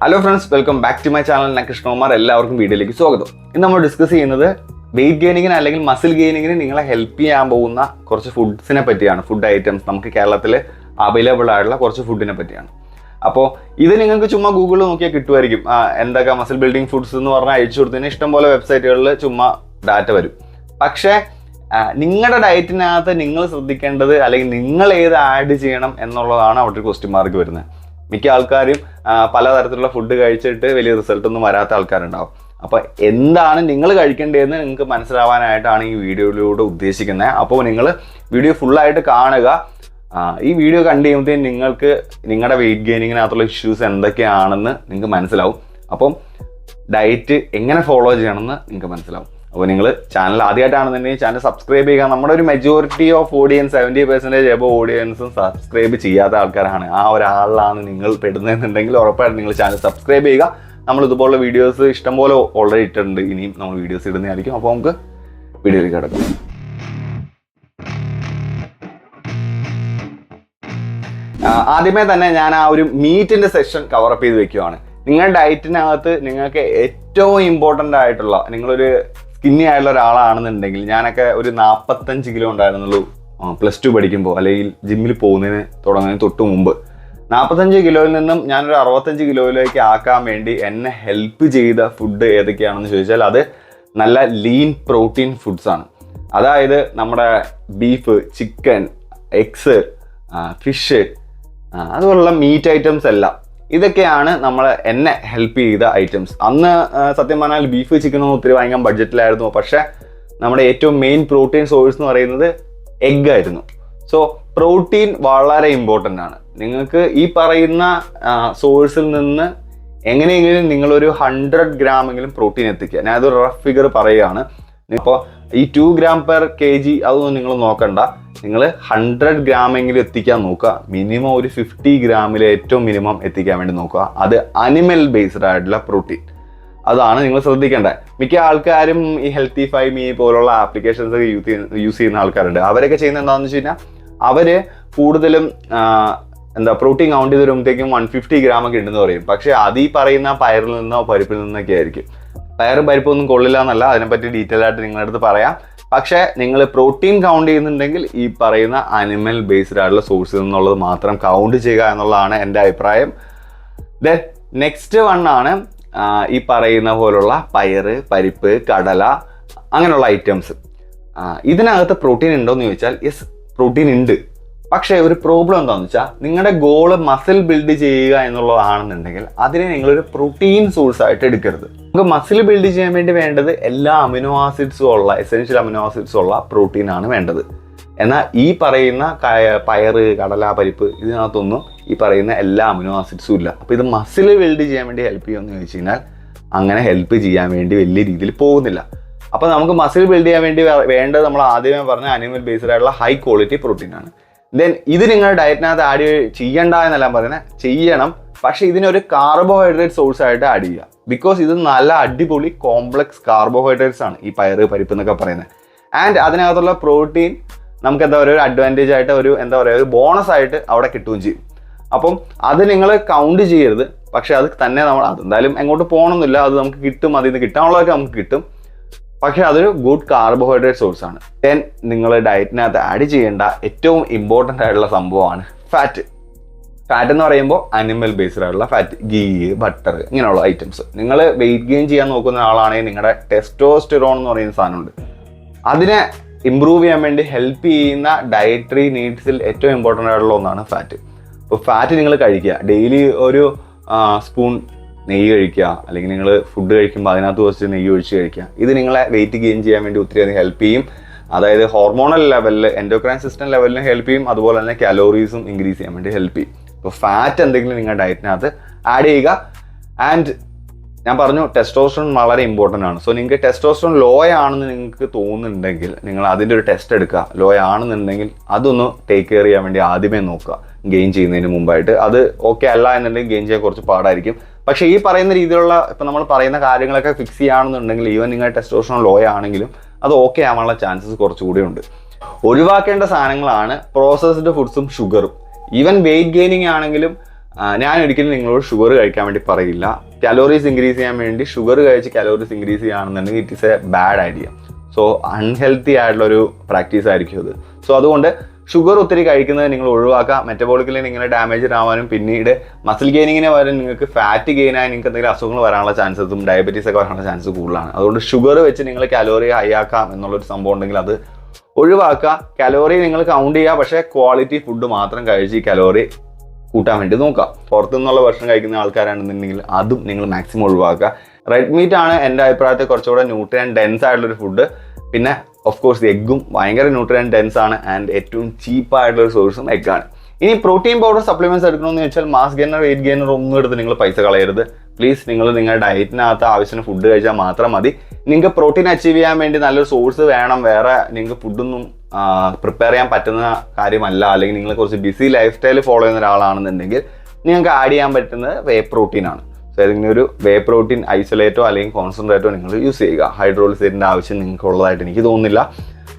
Hello friends, welcome back to my channel. ഞാൻ കൃഷ്ണകുമാർ. എല്ലാവർക്കും വീഡിയോയിലേക്ക് സ്വാഗതം. ഇന്ന് നമ്മൾ ഡിസ്കസ് ചെയ്യുന്നത് വെയിറ്റ് ഗെയിനിങ്ങിന് അല്ലെങ്കിൽ മസിൽ ഗെയിനിങ്ങിന് നിങ്ങളെ ഹെൽപ്പ് ചെയ്യാൻ പോകുന്ന കുറച്ച് ഫുഡ്സിനെ പറ്റിയാണ്. ഫുഡ് ഐറ്റംസ് നമുക്ക് കേരളത്തിൽ അവൈലബിൾ ആയിട്ടുള്ള കുറച്ച് ഫുഡിനെ പറ്റിയാണ്. അപ്പോൾ ഇത് നിങ്ങൾക്ക് ചുമ്മാ ഗൂഗിളിൽ നോക്കിയാൽ കിട്ടുമായിരിക്കും. എന്തൊക്കെ മസിൽ ബിൽഡിംഗ് ഫുഡ്സ് എന്ന് പറഞ്ഞാൽ അയച്ചു കൊടുത്തതിന് ഇഷ്ടംപോലെ വെബ്സൈറ്റുകളിൽ ചുമ്മാ ഡാറ്റ വരും. പക്ഷേ നിങ്ങളുടെ ഡയറ്റിനകത്ത് നിങ്ങൾ ശ്രദ്ധിക്കേണ്ടത് അല്ലെങ്കിൽ നിങ്ങൾ ഏത് ആഡ് ചെയ്യണം എന്നുള്ളതാണ് അവിടെ ഒരു ക്വസ്റ്റ്യൻ മാർക്ക് വരുന്നത്. മിക്ക ആൾക്കാരും പലതരത്തിലുള്ള ഫുഡ് കഴിച്ചിട്ട് വലിയ റിസൾട്ടൊന്നും വരാത്ത ആൾക്കാരുണ്ടാവും. അപ്പോൾ എന്താണ് നിങ്ങൾ കഴിക്കേണ്ടതെന്ന് നിങ്ങൾക്ക് മനസ്സിലാവാനായിട്ടാണ് ഈ വീഡിയോയിലൂടെ ഉദ്ദേശിക്കുന്നത്. അപ്പോൾ നിങ്ങൾ വീഡിയോ ഫുള്ളായിട്ട് കാണുക. ഈ വീഡിയോ കണ്ടു കഴിയുമ്പോഴത്തേക്കും നിങ്ങൾക്ക് നിങ്ങളുടെ വെയിറ്റ് ഗെയിനിങ്ങിനകത്തുള്ള ഇഷ്യൂസ് എന്തൊക്കെയാണെന്ന് നിങ്ങൾക്ക് മനസ്സിലാവും. അപ്പം ഡയറ്റ് എങ്ങനെ ഫോളോ ചെയ്യണമെന്ന് നിങ്ങൾക്ക് മനസ്സിലാവും. അപ്പോൾ നിങ്ങൾ ചാനൽ ആദ്യമായിട്ടാണെന്നുണ്ടെങ്കിൽ ചാനൽ സബ്സ്ക്രൈബ് ചെയ്യുക. നമ്മുടെ ഒരു മെജോറിറ്റി ഓഫ് ഓഡിയൻസ് 70% എബോ ഓഡിയൻസും സബ്സ്ക്രൈബ് ചെയ്യാത്ത ആൾക്കാരാണ്. ആ ഒരാളിലാണ് നിങ്ങൾ പെടുന്നതെന്നുണ്ടെങ്കിൽ ഉറപ്പായിട്ടും നിങ്ങൾ ചാനൽ സബ്സ്ക്രൈബ് ചെയ്യുക. നമ്മൾ ഇതുപോലുള്ള വീഡിയോസ് ഇഷ്ടംപോലെ ഓൾറെഡി ഇട്ടിട്ടുണ്ട്. ഇനിയും നമ്മൾ വീഡിയോസ് ഇടുന്നതായിരിക്കും. അപ്പോൾ നമുക്ക് വീഡിയോയിലേക്ക് കിടക്കാം. ആദ്യമേ തന്നെ ഞാൻ ആ ഒരു മീറ്റിൻ്റെ സെക്ഷൻ കവറപ്പ് ചെയ്ത് വെക്കുകയാണ്. നിങ്ങളുടെ ഡയറ്റിനകത്ത് നിങ്ങൾക്ക് ഏറ്റവും ഇമ്പോർട്ടൻ്റ് ആയിട്ടുള്ള, നിങ്ങളൊരു സ്കിന്നി ആയിട്ടുള്ള ഒരാളാണെന്നുണ്ടെങ്കിൽ, ഞാനൊക്കെ ഒരു 45 കിലോ ഉണ്ടായിരുന്നുള്ളൂ +2 പഠിക്കുമ്പോൾ, അല്ലെങ്കിൽ ജിമ്മിൽ തുടങ്ങുന്നതിന് തൊട്ട് മുമ്പ്. 45 കിലോയിൽ നിന്നും ഞാനൊരു 65 കിലോയിലേക്ക് ആക്കാൻ വേണ്ടി എന്നെ ഹെൽപ്പ് ചെയ്ത ഫുഡ് ഏതൊക്കെയാണെന്ന് ചോദിച്ചാൽ അത് നല്ല ലീൻ പ്രോട്ടീൻ ഫുഡ്സാണ്. അതായത് നമ്മുടെ ബീഫ്, ചിക്കൻ, എഗ്സ്, ഫിഷ്, അതുപോലുള്ള മീറ്റ് ഐറ്റംസ് എല്ലാം. ഇതൊക്കെയാണ് എന്നെ ഹെൽപ്പ് ചെയ്ത ഐറ്റംസ്. അന്ന് സത്യം പറഞ്ഞാൽ ബീഫ്, ചിക്കനൊന്നും ഒത്തിരി വാങ്ങിക്കാൻ ബഡ്ജറ്റിലായിരുന്നു. പക്ഷേ നമ്മുടെ ഏറ്റവും മെയിൻ പ്രോട്ടീൻ സോഴ്സ് എന്ന് പറയുന്നത് എഗ് ആയിരുന്നു. സോ പ്രോട്ടീൻ വളരെ ഇമ്പോർട്ടൻ്റ് ആണ്. നിങ്ങൾക്ക് ഈ പറയുന്ന സോഴ്സിൽ നിന്ന് എങ്ങനെയെങ്കിലും നിങ്ങളൊരു 100 ഗ്രാമെങ്കിലും പ്രോട്ടീൻ എത്തിക്കുക. ഞാനതൊരു റഫ് ഫിഗർ പറയുകയാണ്. ഇപ്പോൾ ഈ 2 ഗ്രാം പെർ kg അതൊന്നും നിങ്ങൾ നോക്കണ്ട. നിങ്ങൾ 100 ഗ്രാമെങ്കിലും എത്തിക്കാൻ നോക്കുക. മിനിമം ഒരു 50 ഗ്രാമിൽ ഏറ്റവും മിനിമം എത്തിക്കാൻ വേണ്ടി നോക്കുക. അത് അനിമൽ ബേസ്ഡ് ആയിട്ടുള്ള പ്രോട്ടീൻ. അതാണ് നിങ്ങൾ ശ്രദ്ധിക്കേണ്ടത്. മിക്ക ആൾക്കാരും ഈ ഹെൽത്തി ഫൈ മീ പോലുള്ള ആപ്ലിക്കേഷൻസ് യൂസ് ചെയ്യുന്ന ആൾക്കാരുണ്ട്. അവരൊക്കെ ചെയ്യുന്നത് എന്താണെന്ന് വെച്ച് കഴിഞ്ഞാൽ അവർ കൂടുതലും പ്രോട്ടീൻ കൗണ്ട് ചെയ്ത് വരുമ്പോഴത്തേക്കും 150 ഗ്രാമൊക്കെ ഉണ്ടെന്ന് പറയും. പക്ഷേ അത് ഈ പറയുന്ന പയറിൽ നിന്നോ പരിപ്പിൽ നിന്നൊക്കെ ആയിരിക്കും. പയറും പരിപ്പൊന്നും കൊള്ളില്ല എന്നല്ല, അതിനെപ്പറ്റി ഡീറ്റെയിൽ ആയിട്ട് നിങ്ങളുടെ അടുത്ത് പറയാം. പക്ഷേ നിങ്ങൾ പ്രോട്ടീൻ കൗണ്ട് ചെയ്യുന്നുണ്ടെങ്കിൽ ഈ പറയുന്ന അനിമൽ ബേസ്ഡ് ആയിട്ടുള്ള സോഴ്സിൽ നിന്നുള്ളത് മാത്രം കൗണ്ട് ചെയ്യുക എന്നുള്ളതാണ് എൻ്റെ അഭിപ്രായം. ദെൻ നെക്സ്റ്റ് വണ്ണാണ് ഈ പറയുന്ന പോലുള്ള പയറ്, പരിപ്പ്, കടല, അങ്ങനെയുള്ള ഐറ്റംസ്. ഇതിനകത്ത് പ്രോട്ടീൻ ഉണ്ടോ എന്ന് ചോദിച്ചാൽ യെസ്, പ്രോട്ടീൻ ഉണ്ട്. പക്ഷേ ഒരു പ്രോബ്ലം എന്താണെന്ന് വെച്ചാൽ നിങ്ങളുടെ ഗോള് മസിൽ ബിൽഡ് ചെയ്യുക എന്നുള്ളതാണെന്നുണ്ടെങ്കിൽ അതിനെ നിങ്ങളൊരു പ്രോട്ടീൻ സോഴ്സ് ആയിട്ട് എടുക്കരുത്. നമുക്ക് മസിൽ ബിൽഡ് ചെയ്യാൻ വേണ്ടി വേണ്ടത് എല്ലാ അമിനോ ആസിഡ്സും ഉള്ള, എസെൻഷ്യൽ അമിനോ ആസിഡ്സും ഉള്ള പ്രോട്ടീനാണ് വേണ്ടത്. എന്നാൽ ഈ പറയുന്ന പയറ്, കടല, പരിപ്പ് ഇതിനകത്തൊന്നും ഈ പറയുന്ന എല്ലാ അമിനോ ആസിഡ്സും ഇല്ല. അപ്പോൾ ഇത് മസിൽ ബിൽഡ് ചെയ്യാൻ വേണ്ടി ഹെൽപ്പ് ചെയ്യുമെന്ന് ചോദിച്ചു കഴിഞ്ഞാൽ അങ്ങനെ ഹെൽപ്പ് ചെയ്യാൻ വേണ്ടി വലിയ രീതിയിൽ പോകുന്നില്ല. അപ്പോൾ നമുക്ക് മസിൽ ബിൽഡ് ചെയ്യാൻ വേണ്ടി വേണ്ടത് നമ്മൾ ആദ്യമേ പറഞ്ഞ അനിമൽ ബേസ്ഡ് ആയിട്ടുള്ള ഹൈ ക്വാളിറ്റി പ്രോട്ടീനാണ്. ദെൻ ഇത് നിങ്ങളുടെ ഡയറ്റിനകത്ത് ആഡ് ചെയ്യണ്ട എന്നല്ല പറയുന്നത്, ചെയ്യണം. പക്ഷേ ഇതിനൊരു കാർബോഹൈഡ്രേറ്റ് സോഴ്സ് ആയിട്ട് ആഡ് ചെയ്യുക. ബിക്കോസ് ഇത് നല്ല അടിപൊളി കോംപ്ലക്സ് കാർബോഹൈഡ്രേറ്റ്സ് ആണ് ഈ പയറ്, പരിപ്പ് എന്നൊക്കെ പറയുന്നത്. ആൻഡ് അതിനകത്തുള്ള പ്രോട്ടീൻ നമുക്ക് ഒരു അഡ്വാൻറ്റേജ് ആയിട്ട് ഒരു ബോണസ് ആയിട്ട് അവിടെ കിട്ടുകയും ചെയ്യും. അപ്പം അത് നിങ്ങൾ കൗണ്ട് ചെയ്യരുത്. പക്ഷേ അത് തന്നെ അതെന്തായാലും എങ്ങോട്ട് പോകണമെന്നില്ല, അത് നമുക്ക് കിട്ടും. അതിൽ നിന്ന് കിട്ടാനുള്ളതൊക്കെ നമുക്ക് കിട്ടും. പക്ഷേ അതൊരു ഗുഡ് കാർബോഹൈഡ്രേറ്റ് സോഴ്സ് ആണ്. ദെൻ നിങ്ങൾ ഡയറ്റിനകത്ത് ആഡ് ചെയ്യേണ്ട ഏറ്റവും ഇമ്പോർട്ടൻ്റ് ആയിട്ടുള്ള സംഭവമാണ് ഫാറ്റ്. ഫാറ്റ് എന്ന് പറയുമ്പോൾ അനിമൽ ബേസ്ഡ് ആയിട്ടുള്ള ഫാറ്റ്, ഗീ, ബട്ടർ, ഇങ്ങനെയുള്ള ഐറ്റംസ്. നിങ്ങൾ വെയിറ്റ് ഗെയിൻ ചെയ്യാൻ നോക്കുന്ന ആളാണെങ്കിൽ നിങ്ങളുടെ ടെസ്റ്റോസ്റ്റെറോൺ എന്ന് പറയുന്ന സാധനമുണ്ട്. അതിനെ ഇമ്പ്രൂവ് ചെയ്യാൻ വേണ്ടി ഹെൽപ്പ് ചെയ്യുന്ന ഡയറ്ററി നീഡ്സിൽ ഏറ്റവും ഇമ്പോർട്ടൻ്റ് ആയിട്ടുള്ള ഒന്നാണ് ഫാറ്റ്. അപ്പോൾ ഫാറ്റ് നിങ്ങൾ കഴിക്കുക. ഡെയിലി ഒരു സ്പൂൺ നെയ്യ് കഴിക്കുക, അല്ലെങ്കിൽ നിങ്ങൾ ഫുഡ് കഴിക്കുമ്പോൾ അതിനകത്ത് കുറച്ച് നെയ്യ് ഒഴിച്ച് കഴിക്കുക. ഇത് നിങ്ങളെ വെയിറ്റ് ഗെയിൻ ചെയ്യാൻ വേണ്ടി ഒത്തിരി അധികം ഹെൽപ്പ് ചെയ്യും. അതായത് ഹോർമോണൽ ലെവലിൽ, എൻഡോക്രൈൻ സിസ്റ്റം ലെവലിലും ഹെൽപ്പ് ചെയ്യും. അതുപോലെ തന്നെ കാലോറീസും ഇൻക്രീസ് ചെയ്യാൻ വേണ്ടി ഹെൽപ്പ് ചെയ്യും. അപ്പോൾ ഫാറ്റ് എന്തെങ്കിലും നിങ്ങളുടെ ഡയറ്റിനകത്ത് ആഡ് ചെയ്യുക. ആൻഡ് ഞാൻ പറഞ്ഞു ടെസ്റ്റോസ്റ്ററോൺ വളരെ ഇമ്പോർട്ടൻ്റ് ആണ്. സോ നിങ്ങൾക്ക് ടെസ്റ്റോസ്റ്ററോൺ ലോ ആണെന്ന് നിങ്ങൾക്ക് തോന്നുന്നുണ്ടെങ്കിൽ നിങ്ങൾ അതിൻ്റെ ഒരു ടെസ്റ്റ് എടുക്കുക. ലോ ആണെന്നുണ്ടെങ്കിൽ അതൊന്ന് ടേക്ക് കെയർ ചെയ്യാൻ വേണ്ടി ആദ്യമേ നോക്കുക, ഗെയിൻ ചെയ്യുന്നതിന് മുമ്പായിട്ട്. അത് ഓക്കെ അല്ല എന്നുണ്ടെങ്കിൽ ഗെയിൻ ചെയ്യാൻ കുറച്ച് പാടായിരിക്കും. പക്ഷേ ഈ പറയുന്ന രീതിയിലുള്ള ഇപ്പം നമ്മൾ പറയുന്ന കാര്യങ്ങളൊക്കെ ഫിക്സ് ചെയ്യുകയാണെന്നുണ്ടെങ്കിൽ ഈവൻ നിങ്ങളുടെ ടെസ്റ്റോസ്റ്ററോൺ ലോ ആണെങ്കിലും അത് ഓക്കെ ആവാനുള്ള ചാൻസസ് കുറച്ചുകൂടി ഉണ്ട്. ഒഴിവാക്കേണ്ട സാധനങ്ങളാണ് പ്രോസസ്ഡ് ഫുഡ്സും ഷുഗറും. ഈവൻ വെയിറ്റ് ഗെയിനിങ് ആണെങ്കിലും ഞാൻ ഒരിക്കലും നിങ്ങളോട് ഷുഗർ കഴിക്കാൻ വേണ്ടി പറയില്ല. കലോറീസ് ഇൻക്രീസ് ചെയ്യാൻ വേണ്ടി ഷുഗർ കഴിച്ച് കലോറീസ് ഇൻക്രീസ് ചെയ്യുകയാണെന്നുണ്ടെങ്കിൽ it is A bad idea. So unhealthy ആയിട്ടുള്ളൊരു പ്രാക്ടീസ് ആയിരിക്കും അത്. സോ അതുകൊണ്ട് ഷുഗർ ഒത്തിരി കഴിക്കുന്നത് നിങ്ങൾ ഒഴിവാക്കുക. മെറ്റബോളിക്കലി നിങ്ങളെ ഡാമേജ് ആവാനും പിന്നീട് മസിൽ ഗെയിനിങ്ങിന് പകരം നിങ്ങൾക്ക് ഫാറ്റ് ഗെയിനായി നിങ്ങൾക്ക് എന്തെങ്കിലും അസുഖങ്ങൾ വരാനുള്ള ചാൻസസും ഡയബറ്റീസ് ഒക്കെ വരാനുള്ള ചാൻസ് കൂടുതലാണ്. അതുകൊണ്ട് ഷുഗർ വെച്ച് നിങ്ങൾ കലോറി ഹൈ ആക്കാം എന്നുള്ളൊരു സംഭവം ഉണ്ടെങ്കിൽ അത് ഒഴിവാക്കുക. കലോറി നിങ്ങൾ കൗണ്ട് ചെയ്യുക, പക്ഷേ ക്വാളിറ്റി ഫുഡ് മാത്രം കഴിച്ച് ഈ കലോറി കൂട്ടാൻ വേണ്ടി നോക്കുക. പുറത്തുനിന്നുള്ള ഭക്ഷണം കഴിക്കുന്ന ആൾക്കാരാണെന്നുണ്ടെങ്കിൽ അതും നിങ്ങൾ മാക്സിമം ഒഴിവാക്കുക. റെഡ് മീറ്റ് ആണ് എൻ്റെ അഭിപ്രായത്തിൽ കുറച്ചുകൂടെ ന്യൂട്രിയൻ ഡെൻസ് ആയിട്ടുള്ളൊരു ഫുഡ്. പിന്നെ ഓഫ് കോഴ്സ് എഗ്ഗും ഭയങ്കര ന്യൂട്രിയൻ ഡെൻസ് ആണ് ആൻഡ് ഏറ്റവും ചീപ്പായിട്ടുള്ളൊരു സോഴ്സും എഗ്ഗാണ്. ഇനി പ്രോട്ടീൻ പൗഡർ സപ്ലിമെന്റ്സ് എടുക്കണമെന്ന് വെച്ചാൽ മാസ് ഗെയിനർ വെയിറ്റ് ഗെയിനർ ഒന്നും എടുത്ത് നിങ്ങൾ പൈസ കളയരുത് പ്ലീസ്. നിങ്ങൾ നിങ്ങളുടെ ഡയറ്റിനകത്ത് ആവശ്യത്തിന് ഫുഡ് കഴിച്ചാൽ മാത്രം മതി. നിങ്ങൾക്ക് പ്രോട്ടീൻ അച്ചീവ് ചെയ്യാൻ വേണ്ടി നല്ലൊരു സോഴ്സ് വേണം. വേറെ നിങ്ങൾക്ക് ഫുഡൊന്നും പ്രിപ്പയർ ചെയ്യാൻ പറ്റുന്ന കാര്യമല്ല, അല്ലെങ്കിൽ നിങ്ങൾ കുറച്ച് ബിസി ലൈഫ് സ്റ്റൈൽ ഫോളോ ചെയ്യുന്ന ഒരാളാണെന്നുണ്ടെങ്കിൽ നിങ്ങൾക്ക് ആഡ് ചെയ്യാൻ പറ്റുന്നത് വേ പ്രോട്ടീൻ ആണ്. സോ ഏതെങ്കിലും ഒരു വേ പ്രോട്ടീൻ ഐസൊലേറ്റോ അല്ലെങ്കിൽ കോൺസെൻട്രേറ്റോ നിങ്ങൾ യൂസ് ചെയ്യുക. ഹൈഡ്രോളിസേറ്റിൻ്റെ ആവശ്യം നിങ്ങൾക്ക് ഉള്ളതായിട്ട് എനിക്ക് തോന്നുന്നില്ല.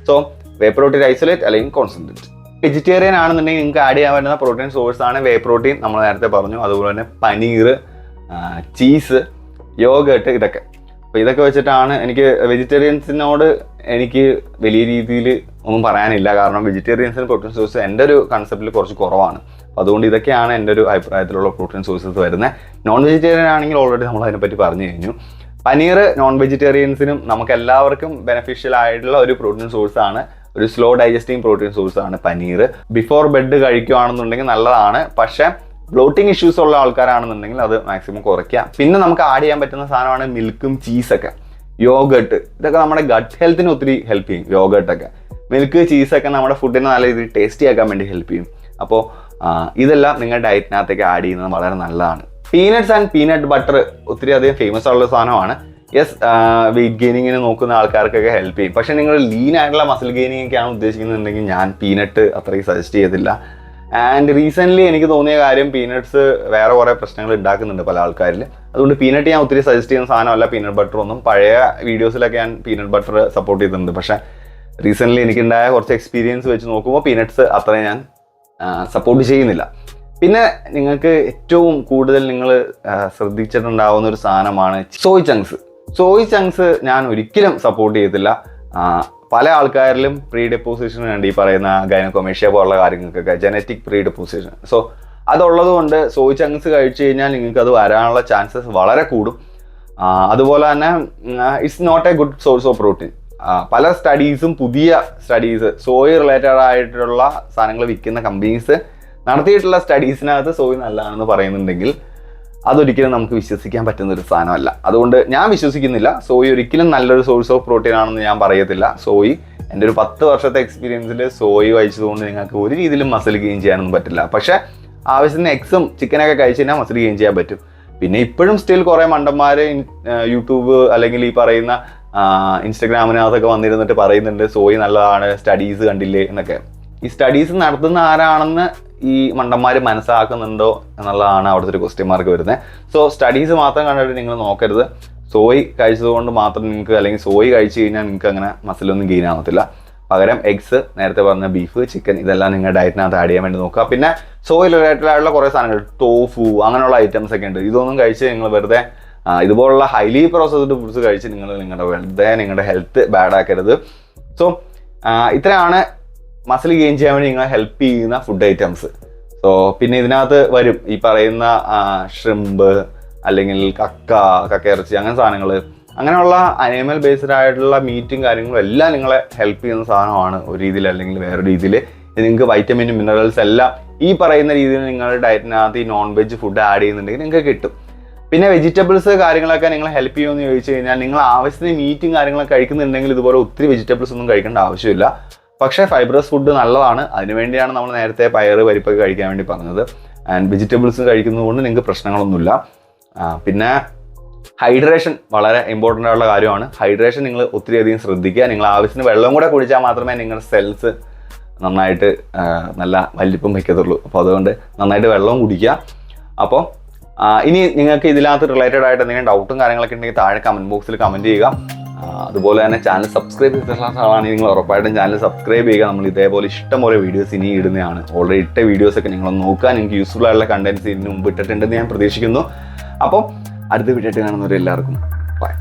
സോ വേ പ്രോട്ടീൻ ഐസൊലേറ്റ് അല്ലെങ്കിൽ കോൺസെൻട്രേറ്റ്. വെജിറ്റേറിയൻ ആണെന്നുണ്ടെങ്കിൽ നിങ്ങൾക്ക് ആഡ് ചെയ്യാൻ പറ്റുന്ന പ്രോട്ടീൻ സോഴ്സ് ആണ് വേ പ്രോട്ടീൻ, നമ്മൾ നേരത്തെ പറഞ്ഞു. അതുപോലെ തന്നെ പനീർ, ചീസ്, യോഗട്ട്, ഇതൊക്കെ. അപ്പോൾ ഇതൊക്കെ വെച്ചിട്ടാണ് എനിക്ക് വെജിറ്റേറിയൻസിനോട് എനിക്ക് വലിയ രീതിയിൽ ഒന്നും പറയാനില്ല. കാരണം വെജിറ്റേറിയൻസിന് പ്രോട്ടീൻ സോഴ്സ് എൻ്റെ ഒരു കൺസെപ്റ്റിൽ കുറച്ച് കുറവാണ്. അപ്പോൾ അതുകൊണ്ട് ഇതൊക്കെയാണ് എൻ്റെ ഒരു അഭിപ്രായത്തിലുള്ള പ്രോട്ടീൻ സോഴ്സസ് വരുന്നത്. നോൺ വെജിറ്റേറിയൻ ആണെങ്കിൽ ഓൾറെഡി നമ്മൾ അതിനെപ്പറ്റി പറഞ്ഞു കഴിഞ്ഞു. പനീർ നോൺ വെജിറ്റേറിയൻസിനും നമുക്ക് എല്ലാവർക്കും ബെനിഫിഷ്യൽ ആയിട്ടുള്ള ഒരു പ്രോട്ടീൻ സോഴ്സാണ്. ഒരു സ്ലോ ഡൈജസ്റ്റിംഗ് പ്രോട്ടീൻ സോഴ്സാണ് പനീർ. ബിഫോർ ബെഡ് കഴിക്കുകയാണെന്നുണ്ടെങ്കിൽ നല്ലതാണ്, പക്ഷേ ബ്ലോട്ടിംഗ് ഇഷ്യൂസ് ഉള്ള ആൾക്കാരാണെന്നുണ്ടെങ്കിൽ അത് മാക്സിമം കുറയ്ക്കുക. പിന്നെ നമുക്ക് ആഡ് ചെയ്യാൻ പറ്റുന്ന സാധനമാണ് മിൽക്കും ചീസൊക്കെ, യോഗട്ട്. ഇതൊക്കെ നമ്മുടെ ഗട്ട് ഹെൽത്തിന് ഒത്തിരി ഹെൽപ്പ് ചെയ്യും. യോഗട്ടൊക്കെ, മിൽക്ക്, ചീസൊക്കെ നമ്മുടെ ഫുഡിനെ നല്ല രീതിയിൽ ടേസ്റ്റി ആക്കാൻ വേണ്ടി ഹെൽപ്പ് ചെയ്യും. അപ്പോൾ ഇതെല്ലാം നിങ്ങളുടെ ഡയറ്റിനകത്തേക്ക് ആഡ് ചെയ്യുന്നത് വളരെ നല്ലതാണ്. പീനട്ട്സ് ആൻഡ് പീനട്ട് ബട്ടർ ഒത്തിരി അധികം ഫേമസ് ഉള്ള സാധനമാണ്. യെസ്, വെയിറ്റ് ഗെയിനിങ്ങിന് നോക്കുന്ന ആൾക്കാർക്കൊക്കെ ഹെൽപ്പ് ചെയ്യും. പക്ഷേ നിങ്ങൾ ലീൻ ആയിട്ടുള്ള മസിൽ ഗെയിനിങ് ഒക്കെയാണ് ഉദ്ദേശിക്കുന്നുണ്ടെങ്കിൽ ഞാൻ പീനട്ട് അത്രയും സജസ്റ്റ് ചെയ്യത്തില്ല. ആൻഡ് റീസെൻ്റ്ലി എനിക്ക് തോന്നിയ കാര്യം, പീനട്ട്സ് വേറെ കുറേ പ്രശ്നങ്ങൾ ഉണ്ടാക്കുന്നുണ്ട് പല ആൾക്കാരിൽ. അതുകൊണ്ട് പീനട്ട് ഞാൻ ഒത്തിരി സജസ്റ്റ് ചെയ്യുന്ന സാധനമല്ല പീനട്ട് ബട്ടർ ഒന്നും. പഴയ വീഡിയോസിലൊക്കെ ഞാൻ പീനട്ട് ബട്ടർ സപ്പോർട്ട് ചെയ്തിട്ടുണ്ട്. പക്ഷേ റീസെൻ്റ്ലി എനിക്കുണ്ടായ കുറച്ച് എക്സ്പീരിയൻസ് വെച്ച് നോക്കുമ്പോൾ പീനട്ട്സ് അത്രയും ഞാൻ സപ്പോർട്ട് ചെയ്യുന്നില്ല. പിന്നെ നിങ്ങൾക്ക് ഏറ്റവും കൂടുതൽ നിങ്ങൾ ശ്രദ്ധിച്ചിട്ടുണ്ടാവുന്ന ഒരു സാധനമാണ് സോയ് ചങ്ക്സ്. സോയ് ചങ്ക്സ് ഞാൻ ഒരിക്കലും സപ്പോർട്ട് ചെയ്യത്തില്ല. പല ആൾക്കാരിലും പ്രീ ഡെപ്പോസിഷന് വേണ്ടി ഈ പറയുന്ന ഗൈനക്കോമേഷ്യ പോലുള്ള കാര്യങ്ങൾക്കൊക്കെ ജനറ്റിക് പ്രീ ഡെപ്പോസിഷൻ. സോ അതുള്ളത് കൊണ്ട് സോയ് ചങ്ക്സ് കഴിച്ചു കഴിഞ്ഞാൽ നിങ്ങൾക്ക് അത് വരാനുള്ള ചാൻസസ് വളരെ കൂടും. അതുപോലെ തന്നെ it's not a good source of protein. പല സ്റ്റഡീസും, പുതിയ സ്റ്റഡീസ്, സോയ് റിലേറ്റഡ് ആയിട്ടുള്ള സാധനങ്ങൾ വിൽക്കുന്ന കമ്പനീസ് നടത്തിയിട്ടുള്ള സ്റ്റഡീസിനകത്ത് സോയ് നല്ലതാണെന്ന് പറയുന്നുണ്ടെങ്കിൽ അതൊരിക്കലും നമുക്ക് വിശ്വസിക്കാൻ പറ്റുന്ന ഒരു സാധനമല്ല. അതുകൊണ്ട് ഞാൻ വിശ്വസിക്കുന്നില്ല. സോയ് ഒരിക്കലും നല്ലൊരു സോഴ്സ് ഓഫ് പ്രോട്ടീൻ ആണെന്ന് ഞാൻ പറയത്തില്ല. സോയ്, എൻ്റെ ഒരു 10 വർഷത്തെ എക്സ്പീരിയൻസിൽ സോയ് കഴിച്ചതുകൊണ്ട് നിങ്ങൾക്ക് ഒരു രീതിയിലും മസിൽ ഗെയിൻ ചെയ്യാനൊന്നും പറ്റില്ല. പക്ഷേ ആവശ്യത്തിന് എഗ്സും ചിക്കനൊക്കെ കഴിച്ച് കഴിഞ്ഞാൽ മസിൽ ഗെയിൻ ചെയ്യാൻ പറ്റും. പിന്നെ ഇപ്പോഴും സ്റ്റിൽ കുറേ മണ്ടന്മാർ യൂട്യൂബ് അല്ലെങ്കിൽ ഈ പറയുന്ന ഇൻസ്റ്റഗ്രാമിനകത്തൊക്കെ വന്നിരുന്നിട്ട് പറയുന്നുണ്ട് സോയ് നല്ലതാണ്, സ്റ്റഡീസ് കണ്ടില്ലേ എന്നൊക്കെ. ഈ സ്റ്റഡീസ് നടത്തുന്ന ആരാണെന്ന് ഈ മണ്ടന്മാർ മനസ്സിലാക്കുന്നുണ്ടോ എന്നുള്ളതാണ് അവിടുത്തെ ഒരു ക്വസ്റ്റ്യൻ മാർക്ക് വരുന്നത്. സോ സ്റ്റഡീസ് മാത്രം കണ്ടിട്ട് നിങ്ങൾ നോക്കരുത്. സോയ് കഴിച്ചതുകൊണ്ട് മാത്രം നിങ്ങൾക്ക്, അല്ലെങ്കിൽ സോയ് കഴിച്ചു കഴിഞ്ഞാൽ നിങ്ങൾക്ക് അങ്ങനെ മസിലൊന്നും ഗെയിൻ ആവത്തില്ല. പകരം എഗ്സ്, നേരത്തെ പറഞ്ഞ ബീഫ്, ചിക്കൻ, ഇതെല്ലാം നിങ്ങളുടെ ഡയറ്റിനകത്ത് ആഡ് ചെയ്യാൻ വേണ്ടി നോക്കുക. പിന്നെ സോയ് റിലേറ്റഡ് ആയിട്ടുള്ള കുറേ സാധനങ്ങൾ, ടോഫു, അങ്ങനെയുള്ള ഐറ്റംസ് ഒക്കെ ഉണ്ട്. ഇതൊന്നും കഴിച്ച് നിങ്ങൾ വെറുതെ ഇതുപോലുള്ള ഹൈലി പ്രോസസ്ഡ് ഫുഡ്സ് കഴിച്ച് നിങ്ങൾ നിങ്ങളുടെ ഹെൽത്ത് ബാഡ് ആക്കരുത്. സോ ഇത്രയാണ് മസിൽ ഗെയിൻ ചെയ്യാൻ വേണ്ടി നിങ്ങളെ ഹെൽപ്പ് ചെയ്യുന്ന ഫുഡ് ഐറ്റംസ്. സോ പിന്നെ ഇതിനകത്ത് വരും ഈ പറയുന്ന ഷ്രിമ്പ്, അല്ലെങ്കിൽ കക്കയിറച്ചി, അങ്ങനെ സാധനങ്ങൾ. അങ്ങനെയുള്ള അനിമൽ ബേസ്ഡ് ആയിട്ടുള്ള മീറ്റും കാര്യങ്ങളും എല്ലാം നിങ്ങളെ ഹെൽപ്പ് ചെയ്യുന്ന സാധനമാണ് ഒരു രീതിയിൽ അല്ലെങ്കിൽ വേറെ രീതിയിൽ. നിങ്ങൾക്ക് വൈറ്റമിനും മിനറൽസ് എല്ലാം ഈ പറയുന്ന രീതിയിൽ നിങ്ങളുടെ ഡയറ്റിനകത്ത് ഈ നോൺ വെജ് ഫുഡ് ആഡ് ചെയ്യുന്നുണ്ടെങ്കിൽ നിങ്ങൾക്ക് കിട്ടും. പിന്നെ വെജിറ്റബിൾസ് കാര്യങ്ങളൊക്കെ നിങ്ങളെ ഹെൽപ്പ് ചെയ്യുമെന്ന് ചോദിച്ചു കഴിഞ്ഞാൽ, നിങ്ങൾ ആവശ്യത്തിന് മീറ്റും കാര്യങ്ങളൊക്കെ കഴിക്കുന്നുണ്ടെങ്കിൽ ഇതുപോലെ ഒത്തിരി വെജിറ്റബിൾസ് ഒന്നും കഴിക്കേണ്ട ആവശ്യമില്ല. പക്ഷേ ഫൈബ്രസ് ഫുഡ് നല്ലതാണ്. അതിനുവേണ്ടിയാണ് നമ്മൾ നേരത്തെ പയറ്, പരിപ്പൊക്കെ കഴിക്കാൻ വേണ്ടി പറഞ്ഞത്. ആൻഡ് വെജിറ്റബിൾസ് കഴിക്കുന്നതുകൊണ്ട് നിങ്ങൾക്ക് പ്രശ്നങ്ങളൊന്നുമില്ല. പിന്നെ ഹൈഡ്രേഷൻ വളരെ ഇമ്പോർട്ടൻ്റ് ആയിട്ടുള്ള കാര്യമാണ്. ഹൈഡ്രേഷൻ നിങ്ങൾ ഒത്തിരി അധികം ശ്രദ്ധിക്കുക. നിങ്ങൾ ആവശ്യത്തിന് വെള്ളം കൂടെ കുടിച്ചാൽ മാത്രമേ നിങ്ങളുടെ സെൽസ് നന്നായിട്ട് നല്ല വലിപ്പം വയ്ക്കത്തുള്ളൂ. അപ്പോൾ അതുകൊണ്ട് നന്നായിട്ട് വെള്ളവും കുടിക്കുക. അപ്പോൾ ഇനി നിങ്ങൾക്ക് ഇതിനകത്ത് റിലേറ്റഡ് ആയിട്ട് എന്തെങ്കിലും ഡൗട്ടും കാര്യങ്ങളൊക്കെ ഉണ്ടെങ്കിൽ താഴെ കമൻറ്റ് ബോക്സിൽ കമൻറ്റ് ചെയ്യുക. അതുപോലെ തന്നെ ചാനൽ സബ്സ്ക്രൈബ് ചെയ്തിട്ടുള്ള ആളാണെങ്കിൽ നിങ്ങൾ ഉറപ്പായിട്ടും ചാനൽ സബ്സ്ക്രൈബ് ചെയ്യുക. നമ്മൾ ഇതേപോലെ ഇഷ്ടംപോലെ വീഡിയോസ് ഇനി ഇടുന്നതാണ്. ഓൾറെഡി ഇട്ട വീഡിയോസൊക്കെ നിങ്ങൾ നോക്കാൻ നിങ്ങൾക്ക് യൂസ്ഫുൾ ആയിട്ടുള്ള കണ്ടന്റ്സ് ഇതിന് മുമ്പ് ഇട്ടിട്ടുണ്ടെന്ന് ഞാൻ പ്രതീക്ഷിക്കുന്നു. അപ്പോൾ അടുത്ത വീഡിയോ ആയിട്ട് കാണുന്നവരെല്ലാവർക്കും ബൈ.